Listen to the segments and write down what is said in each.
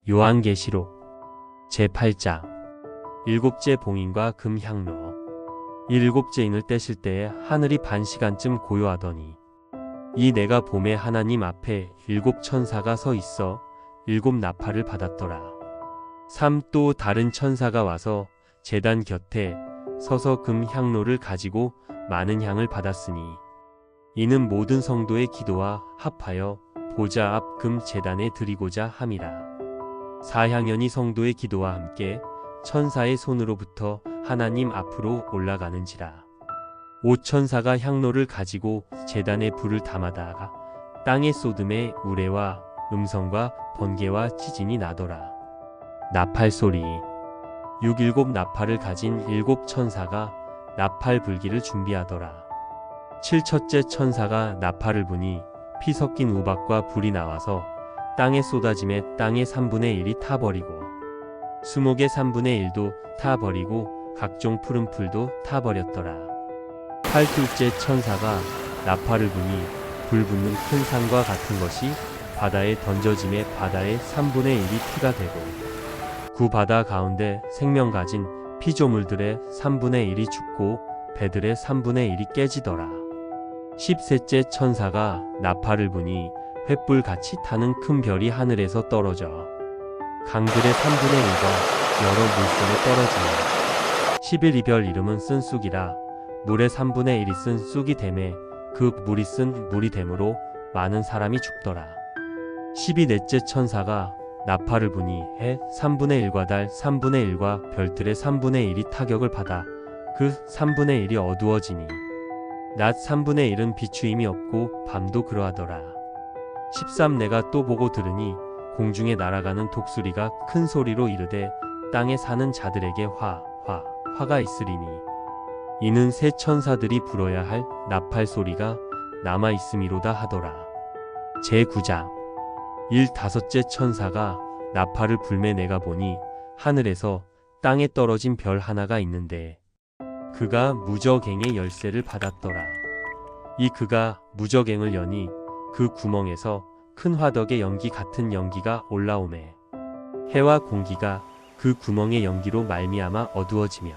요한계시록 제8장 일곱째 봉인과 금 향로. 이 일곱째 인을 떼실 때에 하늘이 반 시간쯤 고요하더니 이 내가 봄에 하나님 앞에 일곱 천사가 서 있어 일곱 나팔을 받았더라. 또 다른 천사가 와서 제단 곁에 서서 금 향로를 가지고 많은 향을 받았으니 이는 모든 성도의 기도와 합하여 보좌 앞 금 제단에 드리고자 함이라. 사향연이 성도의 기도와 함께 천사의 손으로부터 하나님 앞으로 올라가는지라. 천사가 향로를 가지고 제단에 불을 담아다가 땅에 쏟음에 우레와 음성과 번개와 지진이 나더라. 나팔 소리. 일곱 나팔을 가진 일곱 천사가 나팔 불기를 준비하더라. 첫째 천사가 나팔을 부니 피 섞인 우박과 불이 나와서 땅에 쏟아짐에 땅의 3분의 1이 타버리고 수목의 3분의 1도 타버리고 각종 푸른 풀도 타버렸더라. 둘째 천사가 나팔을 부니 불 붙는 큰 산과 같은 것이 바다에 던져짐에 바다의 3분의 1이 피가 되고 바다 가운데 생명 가진 피조물들의 3분의 1이 죽고 배들의 3분의 1이 깨지더라. 셋째 천사가 나팔을 부니 횃불같이 타는 큰 별이 하늘에서 떨어져 강들의 3분의 1과 여러 물속에 떨어지며 이 별 이름은 쓴 쑥이라. 물의 3분의 1이 쓴 쑥이 되매 그 물이 쓴 물이 되므로 많은 사람이 죽더라. 넷째 천사가 나팔을 부니 해 3분의 1과 달 3분의 1과 별들의 3분의 1이 타격을 받아 그 3분의 1이 어두워지니 낮 3분의 1은 비추임이 없고 밤도 그러하더라. 내가 또 보고 들으니 공중에 날아가는 독수리가 큰 소리로 이르되 땅에 사는 자들에게 화가 있으리니 이는 새 천사들이 불어야 할 나팔 소리가 남아 있음이로다 하더라. 제9장 다섯째 천사가 나팔을 불매 내가 보니 하늘에서 땅에 떨어진 별 하나가 있는데 그가 무저갱의 열쇠를 받았더라. 그가 무저갱을 여니 그 구멍에서 큰 화덕의 연기 같은 연기가 올라오매 해와 공기가 그 구멍의 연기로 말미암아 어두워지며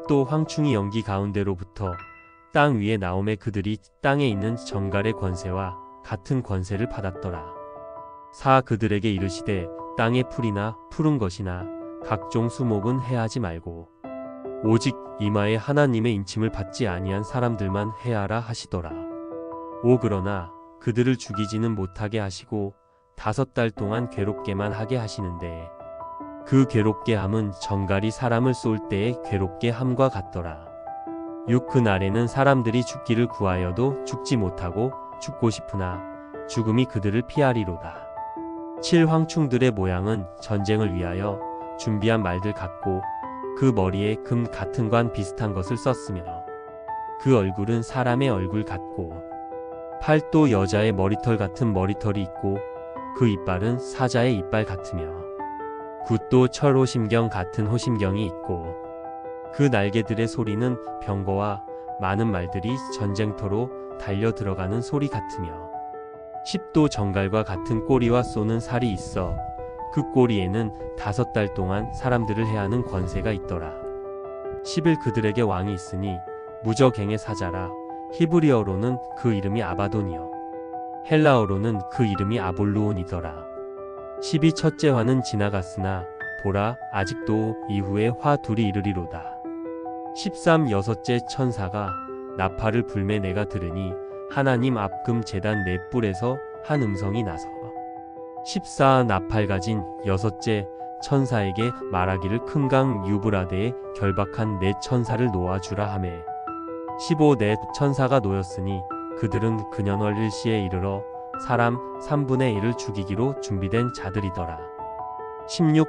또 황충이 연기 가운데로부터 땅 위에 나오매 그들이 땅에 있는 정갈의 권세와 같은 권세를 받았더라. 그들에게 이르시되 땅의 풀이나 푸른 것이나 각종 수목은 해하지 말고 오직 이마에 하나님의 인침을 받지 아니한 사람들만 해하라 하시더라. 그러나 그들을 죽이지는 못하게 하시고 5달 동안 괴롭게만 하게 하시는데 그 괴롭게 함은 정갈이 사람을 쏠 때의 괴롭게 함과 같더라. 그날에는 사람들이 죽기를 구하여도 죽지 못하고 죽고 싶으나 죽음이 그들을 피하리로다. 황충들의 모양은 전쟁을 위하여 준비한 말들 같고 그 머리에 금 같은 관 비슷한 것을 썼으며 그 얼굴은 사람의 얼굴 같고 팔도 여자의 머리털 같은 머리털이 있고 그 이빨은 사자의 이빨 같으며 굿도 철 호심경 같은 호심경이 있고 그 날개들의 소리는 병거와 많은 말들이 전쟁터로 달려 들어가는 소리 같으며 10도 정갈과 같은 꼬리와 쏘는 살이 있어 그 꼬리에는 5달 동안 사람들을 해하는 권세가 있더라. 그들에게 왕이 있으니 무저갱의 사자라. 히브리어로는 그 이름이 아바돈이요 헬라어로는 그 이름이 아볼루온이더라. 첫째 화는 지나갔으나 보라 아직도 이후에 화 둘이 이르리로다. 여섯째 천사가 나팔을 불매 내가 들으니 하나님 앞 금 제단 네 뿔에서 한 음성이 나서 나팔 가진 여섯째 천사에게 말하기를 큰 강 유브라데에 결박한 네 천사를 놓아주라 하매 네 천사가 놓였으니 그들은 그년월 일시에 이르러 사람 3분의 1을 죽이기로 준비된 자들이더라.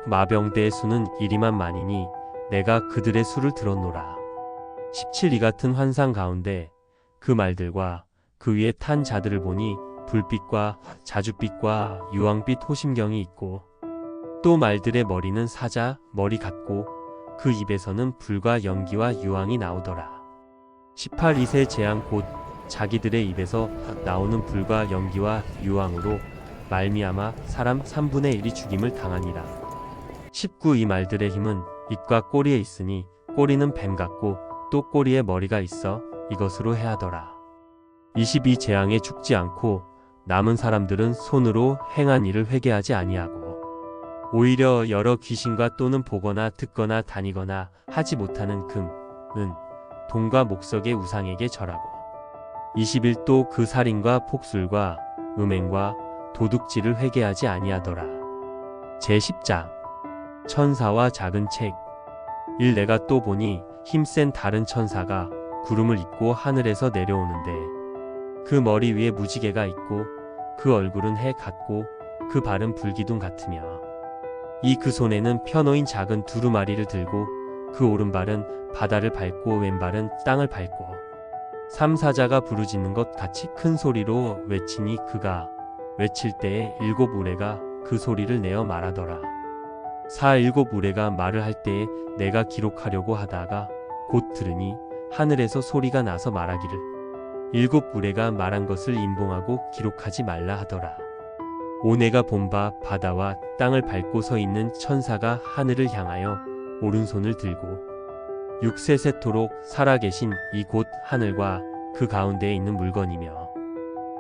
마병대의 수는 1만이니 내가 그들의 수를 들었노라. 이 같은 환상 가운데 그 말들과 그 위에 탄 자들을 보니 불빛과 자줏빛과 유황빛 호심경이 있고 또 말들의 머리는 사자 머리 같고 그 입에서는 불과 연기와 유황이 나오더라. 이세 재앙 곧 자기들의 입에서 나오는 불과 연기와 유황으로 말미암아 사람 3분의 1이 죽임을 당하니라. 19. 이 말들의 힘은 입과 꼬리에 있으니 꼬리는 뱀 같고 또 꼬리에 머리가 있어 이것으로 해하더라. 22. 재앙에 죽지 않고 남은 사람들은 손으로 행한 일을 회개하지 아니하고 오히려 여러 귀신과 또는 보거나 듣거나 다니거나 하지 못하는 금, 은, 동과 목석의 우상에게 절하고 21. 또 그 살인과 폭술과 음행과 도둑질을 회개하지 아니하더라. 제10장 천사와 작은 책 1. 내가 또 보니 힘센 다른 천사가 구름을 입고 하늘에서 내려오는데 그 머리 위에 무지개가 있고 그 얼굴은 해 같고 그 발은 불기둥 같으며 이 그 손에는 펴놓인 작은 두루마리를 들고 그 오른발은 바다를 밟고 왼발은 땅을 밟고 3. 사자가 부르짖는 것 같이 큰 소리로 외치니 그가 외칠 때에 7 우레가 그 소리를 내어 말하더라. 4. 7 우레가 말을 할 때에 내가 기록하려고 하다가 곧 들으니 하늘에서 소리가 나서 말하기를 7 우레가 말한 것을 인봉하고 기록하지 말라 하더라. 5. 내가 본 바 바다와 땅을 밟고 서 있는 천사가 하늘을 향하여 오른손을 들고 6. 세세토록 살아계신 이 곧 하늘과 그 가운데에 있는 물건이며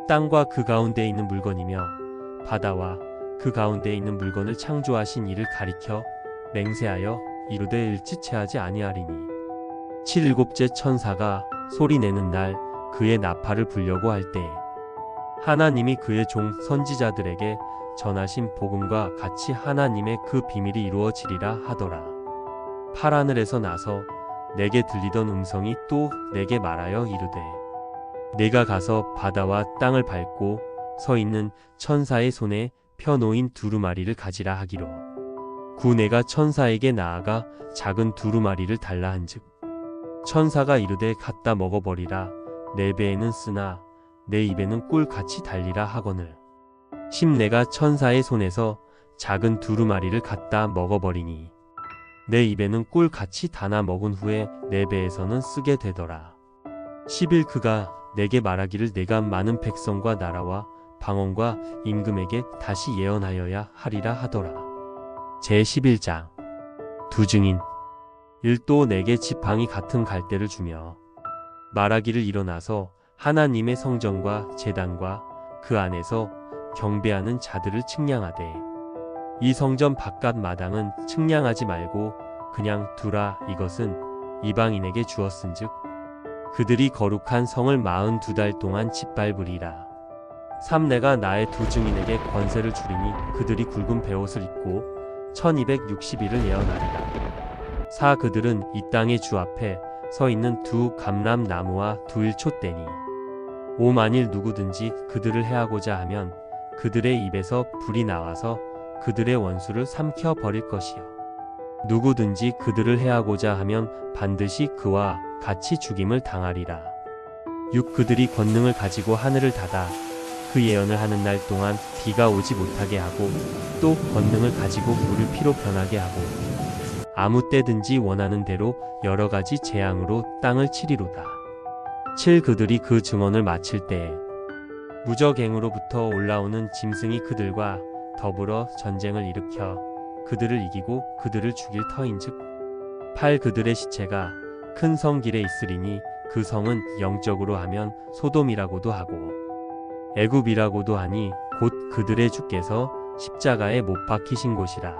땅과 그 가운데에 있는 물건이며 바다와 그 가운데에 있는 물건을 창조하신 이를 가리켜 맹세하여 이르되 일지체하지 아니하리니 7. 일곱째 천사가 소리 내는 날 그의 나팔을 불려고 할 때에 하나님이 그의 종 선지자들에게 전하신 복음과 같이 하나님의 그 비밀이 이루어지리라 하더라. 8. 하늘에서 나서 내게 들리던 음성이 또 내게 말하여 이르되 내가 가서 바다와 땅을 밟고 서 있는 천사의 손에 펴놓인 두루마리를 가지라 하기로 9. 내가 천사에게 나아가 작은 두루마리를 달라 한즉 천사가 이르되 갖다 먹어버리라. 내 배에는 쓰나 내 입에는 꿀같이 달리라 하거늘 10. 내가 천사의 손에서 작은 두루마리를 갖다 먹어버리니 내 입에는 꿀같이 다나 먹은 후에 내 배에서는 쓰게 되더라. 11. 그가 내게 말하기를 내가 많은 백성과 나라와 방언과 임금에게 다시 예언하여야 하리라 하더라. 제11장 두 증인 1. 또 내게 지팡이 같은 갈대를 주며 말하기를 일어나서 하나님의 성전과 제단과 그 안에서 경배하는 자들을 측량하되 이 성전 바깥 마당은 측량하지 말고 그냥 두라. 이것은 이방인에게 주었은즉 그들이 거룩한 성을 42달 동안 짓밟으리라. 3. 내가 나의 두 증인에게 권세를 주리니 그들이 굵은 베옷을 입고 1260일을 예언하리라. 4. 그들은 이 땅의 주 앞에 서 있는 두 감람나무와 두 일초대니 5. 만일 누구든지 그들을 해하고자 하면 그들의 입에서 불이 나와서 그들의 원수를 삼켜 버릴 것이요 누구든지 그들을 해하고자 하면 반드시 그와 같이 죽임을 당하리라. 6. 그들이 권능을 가지고 하늘을 닫아 그 예언을 하는 날 동안 비가 오지 못하게 하고 또 권능을 가지고 물을 피로 변하게 하고 아무 때든지 원하는 대로 여러 가지 재앙으로 땅을 치리로다. 7. 그들이 그 증언을 마칠 때에 무저갱으로부터 올라오는 짐승이 그들과 더불어 전쟁을 일으켜 그들을 이기고 그들을 죽일 터인즉 8. 그들의 시체가 큰 성 길에 있으리니 그 성은 영적으로 하면 소돔이라고도 하고 애굽이라고도 하니 곧 그들의 주께서 십자가에 못 박히신 곳이라.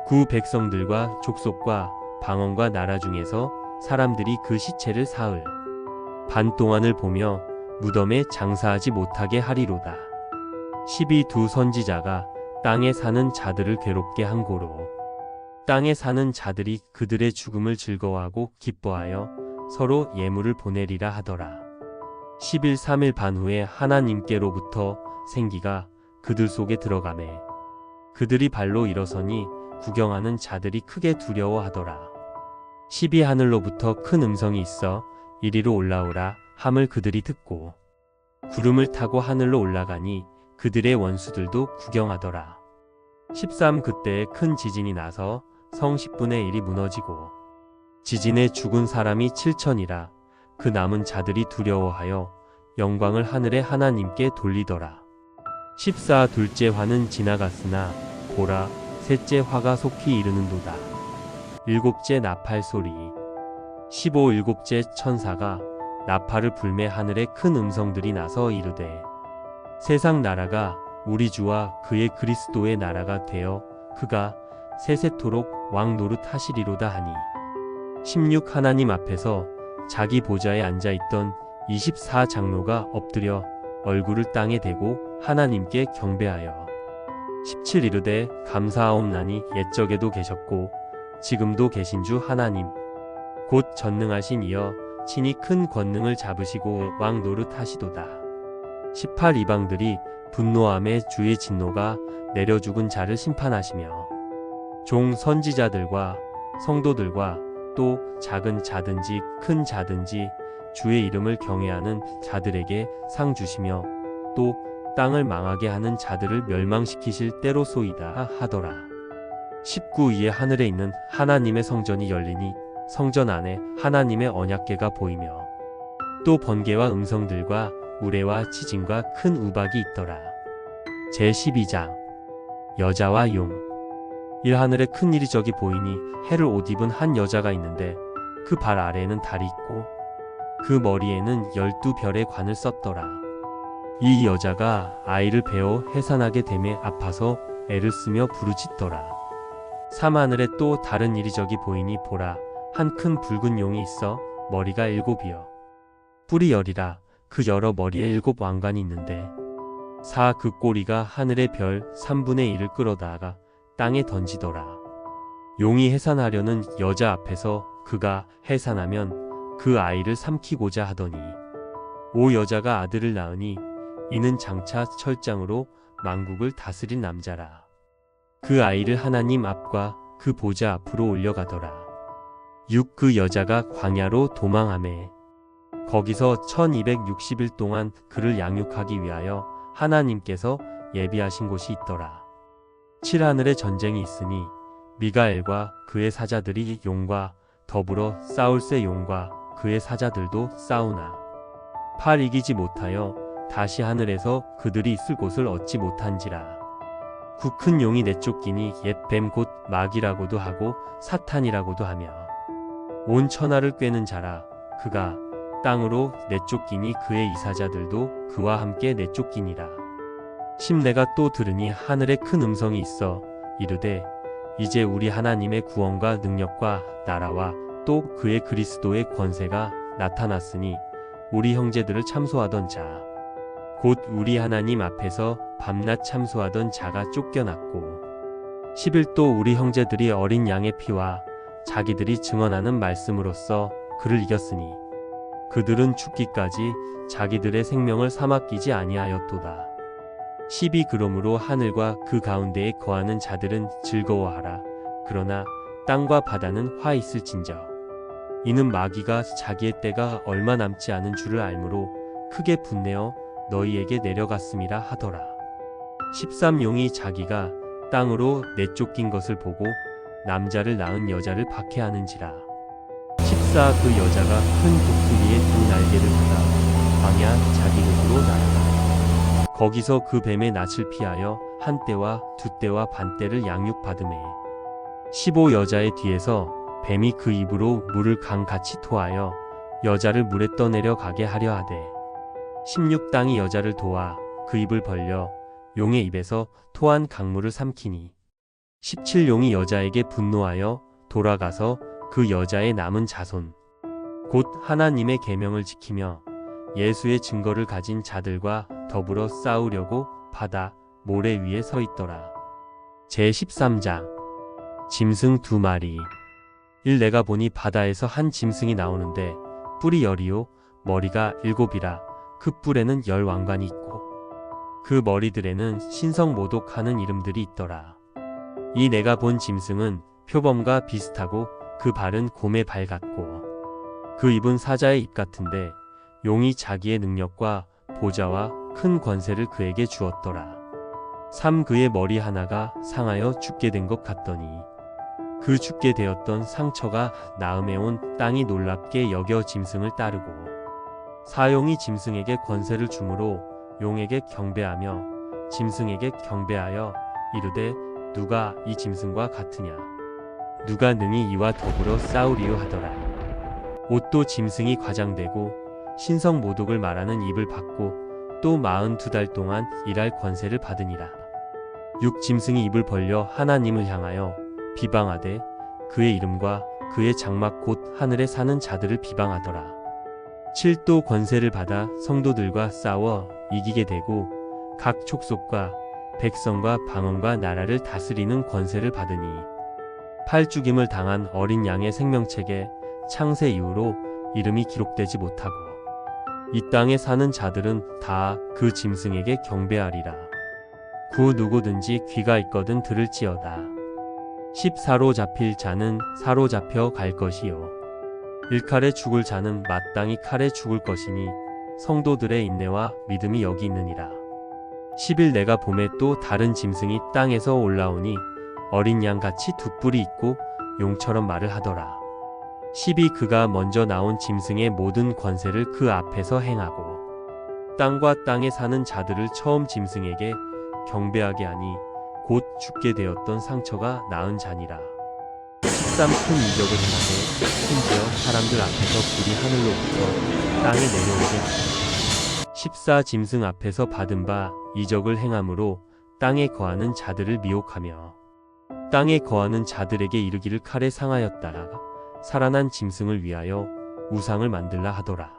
9. 백성들과 족속과 방언과 나라 중에서 사람들이 그 시체를 사흘 반 동안을 보며 무덤에 장사하지 못하게 하리로다. 12. 두 선지자가 땅에 사는 자들을 괴롭게 한 고로 땅에 사는 자들이 그들의 죽음을 즐거워하고 기뻐하여 서로 예물을 보내리라 하더라. 11. 3일 반 후에 하나님께로부터 생기가 그들 속에 들어가매 그들이 발로 일어서니 구경하는 자들이 크게 두려워하더라. 12. 하늘로부터 큰 음성이 있어 이리로 올라오라 함을 그들이 듣고 구름을 타고 하늘로 올라가니 그들의 원수들도 구경하더라. 13. 그때에 큰 지진이 나서 성 10분의 1이 무너지고 지진에 죽은 사람이 7천이라. 그 남은 자들이 두려워하여 영광을 하늘의 하나님께 돌리더라. 14 둘째 화는 지나갔으나 보라 셋째 화가 속히 이르는도다. 일곱째 나팔 소리. 15 일곱째 천사가 나팔을 불매 하늘에 큰 음성들이 나서 이르되 세상 나라가 우리 주와 그의 그리스도의 나라가 되어 그가 세세토록 왕 노릇하시리로다 하니 16 하나님 앞에서 자기 보좌에 앉아있던 24 장로가 엎드려 얼굴을 땅에 대고 하나님께 경배하여 17 이르되 감사하옵나니 옛적에도 계셨고 지금도 계신 주 하나님 곧 전능하신 이여 친히 큰 권능을 잡으시고 왕 노릇하시도다. 18 이방들이 분노함에 주의 진노가 내려 죽은 자를 심판하시며 종 선지자들과 성도들과 또 작은 자든지 큰 자든지 주의 이름을 경외하는 자들에게 상 주시며 또 땅을 망하게 하는 자들을 멸망시키실 때로소이다 하더라. 19 이에 하늘에 있는 하나님의 성전이 열리니 성전 안에 하나님의 언약궤가 보이며 또 번개와 음성들과 우레와 지진과 큰 우박이 있더라. 제12장 여자와 용. 일하늘에 큰 일이 저기 보이니 해를 옷 입은 한 여자가 있는데 그 발 아래에는 달이 있고 그 머리에는 12별의 관을 썼더라. 이 여자가 아이를 베어 해산하게 되매 아파서 애를 쓰며 부르짖더라. 삼하늘에 또 다른 일이 저기 보이니 보라 한 큰 붉은 용이 있어 머리가 7이여 뿔이 10이라 그 여러 머리에 7 왕관이 있는데 그 꼬리가 하늘의 별 3분의 1을 끌어다가 땅에 던지더라. 용이 해산하려는 여자 앞에서 그가 해산하면 그 아이를 삼키고자 하더니 여자가 아들을 낳으니 이는 장차 철장으로 만국을 다스릴 남자라. 그 아이를 하나님 앞과 그 보좌 앞으로 올려가더라. 그 여자가 광야로 도망하매 거기서 1260일 동안 그를 양육하기 위하여 하나님께서 예비하신 곳이 있더라. 7 하늘에 전쟁이 있으니 미가엘과 그의 사자들이 용과 더불어 싸울새 용과 그의 사자들도 싸우나 8 이기지 못하여 다시 하늘에서 그들이 있을 곳을 얻지 못한지라. 9 큰 용이 내쫓기니 옛 뱀 곧 마귀라고도 하고 사탄이라고도 하며 온 천하를 꿰는 자라. 그가 땅으로 내쫓기니 그의 이사자들도 그와 함께 내쫓기니라. 10 내가 또 들으니 하늘에 큰 음성이 있어 이르되 이제 우리 하나님의 구원과 능력과 나라와 또 그의 그리스도의 권세가 나타났으니 우리 형제들을 참소하던 자 곧 우리 하나님 앞에서 밤낮 참소하던 자가 쫓겨났고 11 또 우리 형제들이 어린 양의 피와 자기들이 증언하는 말씀으로써 그를 이겼으니 그들은 죽기까지 자기들의 생명을 사맡기지 아니하였도다. 12 그러므로 하늘과 그 가운데에 거하는 자들은 즐거워하라. 그러나 땅과 바다는 화 있을진저 이는 마귀가 자기의 때가 얼마 남지 않은 줄을 알므로 크게 분내어 너희에게 내려갔음이라 하더라. 13 용이 자기가 땅으로 내쫓긴 것을 보고 남자를 낳은 여자를 박해하는지라. 14 그 여자가 큰 독수리의 두 날개를 받아 광야 자기 곳으로 날아가 거기서 그 뱀의 낯을 피하여 한 때와 두 때와 반 때를 양육받으매 15 여자의 뒤에서 뱀이 그 입으로 물을 강같이 토하여 여자를 물에 떠내려 가게 하려 하되 16 땅이 여자를 도와 그 입을 벌려 용의 입에서 토한 강물을 삼키니 17 용이 여자에게 분노하여 돌아가서 그 여자의 남은 자손 곧 하나님의 계명을 지키며 예수의 증거를 가진 자들과 더불어 싸우려고 바다 모래 위에 서 있더라. 제13장 짐승 2마리. 내가 보니 바다에서 한 짐승이 나오는데 뿔이 10이요 머리가 7이라 그 뿔에는 10 왕관이 있고 그 머리들에는 신성모독하는 이름들이 있더라. 이 내가 본 짐승은 표범과 비슷하고 그 발은 곰의 발 같고 그 입은 사자의 입 같은데 용이 자기의 능력과 보좌와 큰 권세를 그에게 주었더라. 3 그의 머리 하나가 상하여 죽게 된 것 같더니 그 죽게 되었던 상처가 나음에 온 땅이 놀랍게 여겨 짐승을 따르고 4 용이 짐승에게 권세를 주므로 용에게 경배하며 짐승에게 경배하여 이르되 누가 이 짐승과 같으냐 누가 능히 이와 더불어 싸우리요 하더라. 옷도 짐승이 과장되고 신성 모독을 말하는 입을 받고 또 42달 동안 일할 권세를 받으니라. 6 짐승이 입을 벌려 하나님을 향하여 비방하되 그의 이름과 그의 장막 곧 하늘에 사는 자들을 비방하더라. 7 또 권세를 받아 성도들과 싸워 이기게 되고 각 족속과 백성과 방언과 나라를 다스리는 권세를 받으니 8 죽임을 당한 어린 양의 생명책에 창세 이후로 이름이 기록되지 못하고 이 땅에 사는 자들은 다 그 짐승에게 경배하리라. 9 누구든지 귀가 있거든 들을지어다. 10 사로잡힐 자는 사로잡혀 갈 것이요 1칼에 죽을 자는 마땅히 칼에 죽을 것이니 성도들의 인내와 믿음이 여기 있느니라. 11 내가 봄에 또 다른 짐승이 땅에서 올라오니 어린 양같이 두 뿔이 있고 용처럼 말을 하더라. 12 그가 먼저 나온 짐승의 모든 권세를 그 앞에서 행하고 땅과 땅에 사는 자들을 처음 짐승에게 경배하게 하니 곧 죽게 되었던 상처가 나은 자니라. 13 큰 이적을 행하되 심지어 사람들 앞에서 불이 하늘로부터 땅에 내려오게 하더라. 14 짐승 앞에서 받은 바 이적을 행함으로 땅에 거하는 자들을 미혹하며 땅에 거하는 자들에게 이르기를 칼에 상하였다. 살아난 짐승을 위하여 우상을 만들라 하더라.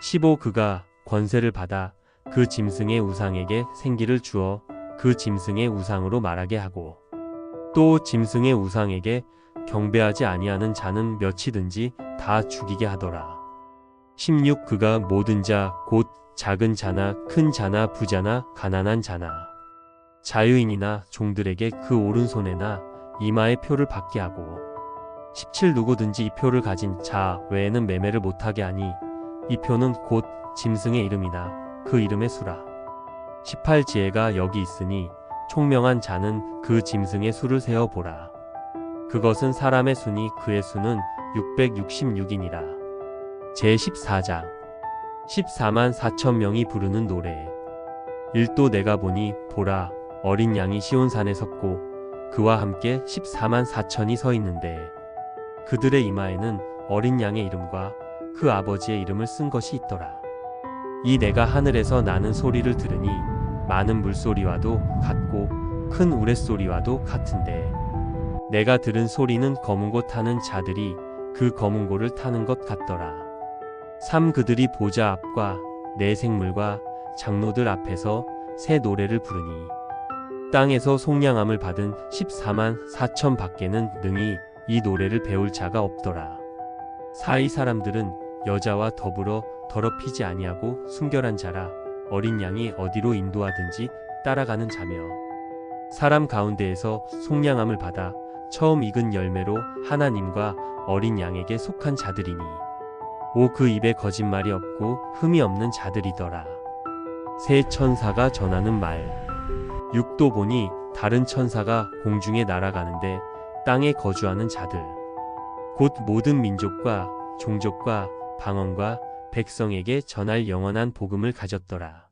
15 그가 권세를 받아 그 짐승의 우상에게 생기를 주어 그 짐승의 우상으로 말하게 하고 또 짐승의 우상에게 경배하지 아니하는 자는 몇이든지 다 죽이게 하더라. 16 그가 모든 자 곧 작은 자나 큰 자나 부자나 가난한 자나 자유인이나 종들에게 그 오른손에나 이마에 표를 받게 하고 17 누구든지 이 표를 가진 자 외에는 매매를 못하게 하니 이 표는 곧 짐승의 이름이나 그 이름의 수라. 18 지혜가 여기 있으니 총명한 자는 그 짐승의 수를 세어보라. 그것은 사람의 수니 그의 수는 666이니라. 제14장 14만 4천 명이 부르는 노래. 1도 내가 보니 보라 어린 양이 시온산에 섰고 그와 함께 14만 4천이 서 있는데 그들의 이마에는 어린 양의 이름과 그 아버지의 이름을 쓴 것이 있더라. 이 내가 하늘에서 나는 소리를 들으니 많은 물소리와도 같고 큰 우레소리와도 같은데 내가 들은 소리는 검은 고 타는 자들이 그 검은 고를 타는 것 같더라. 3 그들이 보좌 앞과 네 생물과 장로들 앞에서 새 노래를 부르니 땅에서 속량함을 받은 14만 4천 밖에는 능히 이 노래를 배울 자가 없더라. 4 이 사람들은 여자와 더불어 더럽히지 아니하고 순결한 자라 어린 양이 어디로 인도하든지 따라가는 자며 사람 가운데에서 속량함을 받아 처음 익은 열매로 하나님과 어린 양에게 속한 자들이니 5 그 입에 거짓말이 없고 흠이 없는 자들이더라. 새 천사가 전하는 말. 6 또 보니 다른 천사가 공중에 날아가는데 땅에 거주하는 자들 곧 모든 민족과 종족과 방언과 백성에게 전할 영원한 복음을 가졌더라.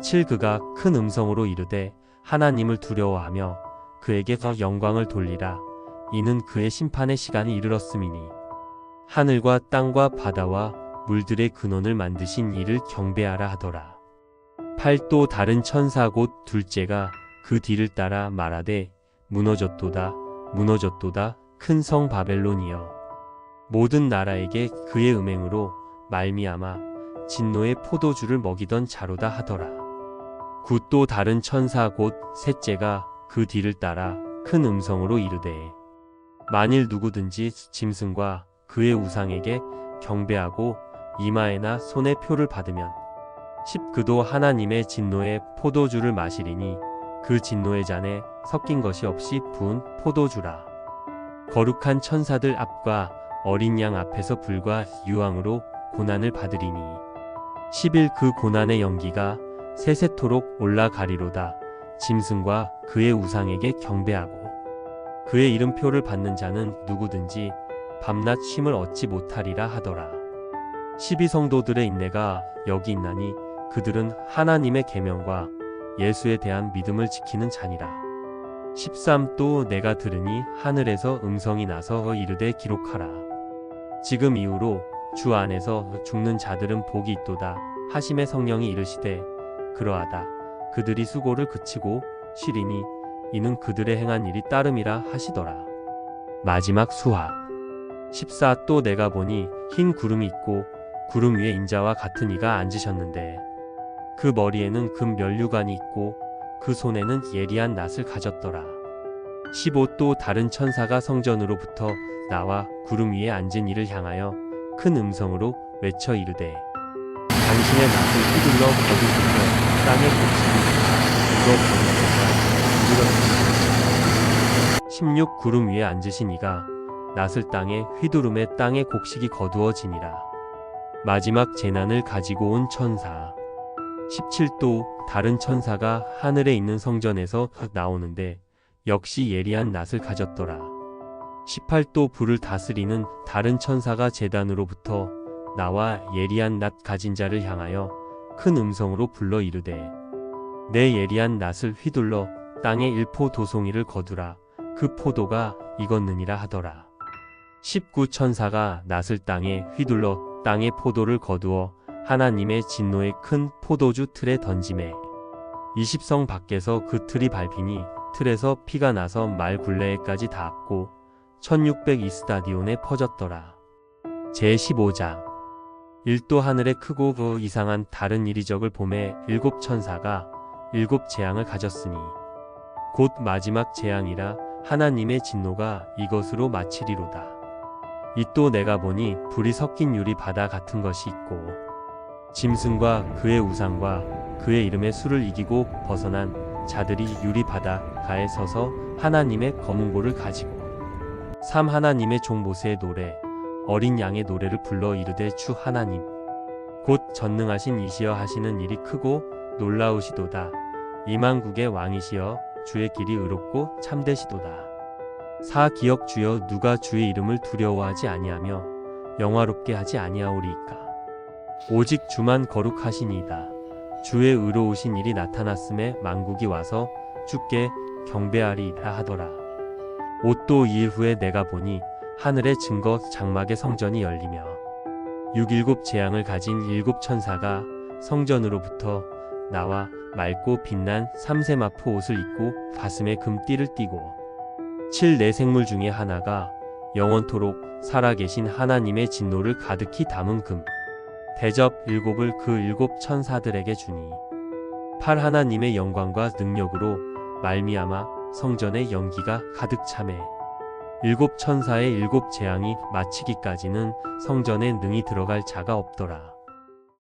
7 그가 큰 음성으로 이르되 하나님을 두려워하며 그에게 더 영광을 돌리라. 이는 그의 심판의 시간이 이르렀음이니 하늘과 땅과 바다와 물들의 근원을 만드신 이를 경배하라 하더라. 8 또 다른 천사 곧 둘째가 그 뒤를 따라 말하되 무너졌도다 무너졌도다 큰 성 바벨론이여 모든 나라에게 그의 음행으로 말미암아 진노의 포도주를 먹이던 자로다 하더라. 9 또 다른 천사 곧 셋째가 그 뒤를 따라 큰 음성으로 이르되 만일 누구든지 짐승과 그의 우상에게 경배하고 이마에나 손에 표를 받으면 10 그도 하나님의 진노의 포도주를 마시리니 그 진노의 잔에 섞인 것이 없이 부은 포도주라. 거룩한 천사들 앞과 어린 양 앞에서 불과 유황으로 고난을 받으리니 11 그 고난의 연기가 세세토록 올라가리로다. 짐승과 그의 우상에게 경배하고 그의 이름표를 받는 자는 누구든지 밤낮 쉼을 얻지 못하리라 하더라. 12 성도들의 인내가 여기 있나니 그들은 하나님의 계명과 예수에 대한 믿음을 지키는 자니라. 13. 또 내가 들으니 하늘에서 음성이 나서 이르되 기록하라. 지금 이후로 주 안에서 죽는 자들은 복이 있도다 하심에 성령이 이르시되 그러하다. 그들이 수고를 그치고 쉬리니 이는 그들의 행한 일이 따름이라 하시더라. 마지막 수학. 14. 또 내가 보니 흰 구름이 있고 구름 위에 인자와 같은 이가 앉으셨는데 그 머리에는 금 면류관이 있고 그 손에는 예리한 낫을 가졌더라. 15. 또 다른 천사가 성전으로부터 나와 구름 위에 앉은 이를 향하여 큰 음성으로 외쳐 이르되 당신의 낫을 휘둘러 거두소서. 땅의 곡식이 이거 거두소서. 16. 구름 위에 앉으신 이가 낫을 땅에 휘두름에 땅의 곡식이 거두어지니라. 마지막 재난을 가지고 온 천사. 17. 또 다른 천사가 하늘에 있는 성전에서 나오는데 역시 예리한 낫을 가졌더라. 18. 또 불을 다스리는 다른 천사가 제단으로부터 나와 예리한 낫 가진 자를 향하여 큰 음성으로 불러 이르되 내 예리한 낫을 휘둘러 땅에 1포 도송이를 거두라. 그 포도가 익었느니라 하더라. 19. 천사가 낫을 땅에 휘둘러 땅의 포도를 거두어 하나님의 진노의 큰 포도주 틀에 던지매 20성 밖에서 그 틀이 밟히니 틀에서 피가 나서 말 굴레에까지 닿았고 1600 이스타디온에 퍼졌더라. 제15장. 1도 하늘에 크고 이상한 다른 이리적을 보매 7 천사가 7 재앙을 가졌으니 곧 마지막 재앙이라 하나님의 진노가 이것으로 마치리로다. 이 또 내가 보니 불이 섞인 유리 바다 같은 것이 있고 짐승과 그의 우상과 그의 이름의 수를 이기고 벗어난 자들이 유리 바다가에 서서 하나님의 검은고를 가지고 3. 하나님의 종 모세의 노래 어린 양의 노래를 불러 이르되 주 하나님 곧 전능하신 이시여 하시는 일이 크고 놀라우시도다. 이만국의 왕이시여 주의 길이 의롭고 참되시도다. 4. 기억 주여 누가 주의 이름을 두려워하지 아니하며 영화롭게 하지 아니하오리이까. 오직 주만 거룩하시니이다. 주의 의로우신 일이 나타났음에 만국이 와서 주께 경배하리이다 하더라. 5. 또 2일 후에 내가 보니 하늘의 증거 장막의 성전이 열리며 6 재앙을 가진 7 천사가 성전으로부터 나와 맑고 빛난 삼세마포 옷을 입고 가슴에 금띠를 띠고 7 생물 중에 하나가 영원토록 살아계신 하나님의 진노를 가득히 담은 금 대접 7을 그 7 천사들에게 주니 8 하나님의 영광과 능력으로 말미암아 성전의 연기가 가득 차매 7 천사의 7 재앙이 마치기까지는 성전에 능히 들어갈 자가 없더라.